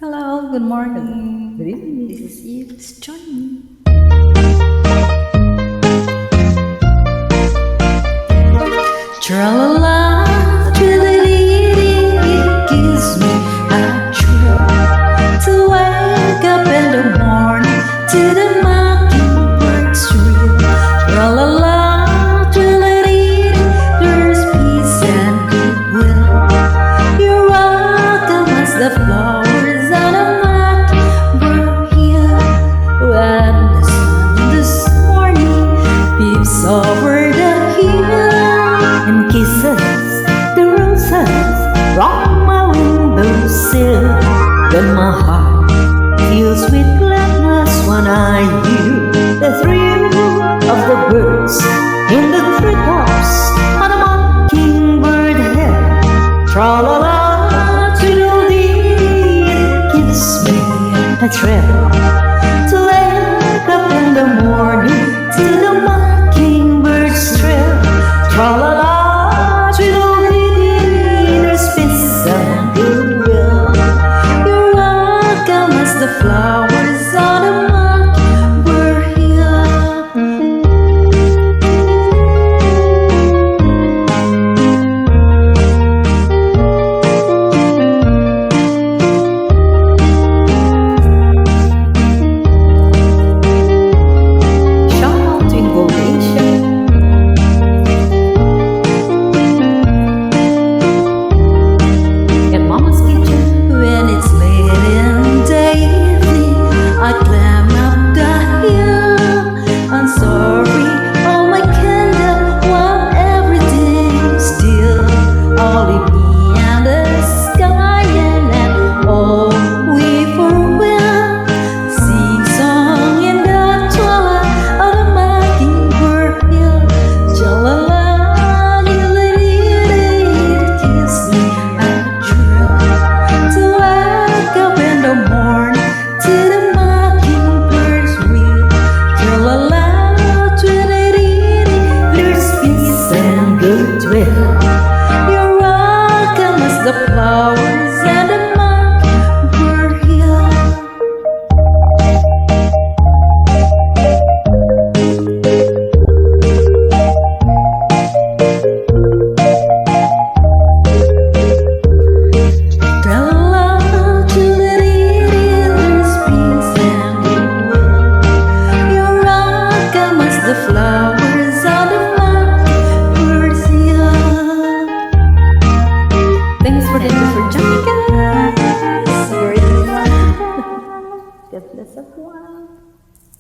Hello, good morning. Good evening. This is Eve's Johnny. Tra-la-la, tra-la-dee-dee, it gives me a thrill to wake up in the morning to the mockingbird's trill. Tra-la-la, tra-la-dee-dee, there's peace and goodwill. You're welcome as the flowers on a mockingbird hill. When the sun this morning peeps over the hill and kisses the roses round my windowsill, then my heart fills with gladness when I hear the thrill of the birds in the treetops on a mockingbird hill. Tra-la-la, twiddle-dee, it gives me a thrill to wake up in the morning to the mockingbird's trill. Tra-la-la, twiddle-dee, there's peace and goodwill. You're welcome as the flowers on a mockingbird hill. Shout out to Indonesia. Mama's kitchen. When it's late in the evening, I climb up the hill. I'm sorry, all my candle while everything's still. Only me and the sky and all we will sing song in the twilight of the mockingbird hill. Cha-la-la, it gives me to wake up in the morning to the mockingbird's reel. Tra-la-la, twiddle-dee, there's peace and goodwill. You're welcome as the flowers and the mockingbird hill. Tra-la-la, twiddle-dee, there's peace and goodwill. You're welcome as the flowers on the mockingbird's hill. Thanks for joining, guys. God bless everyone.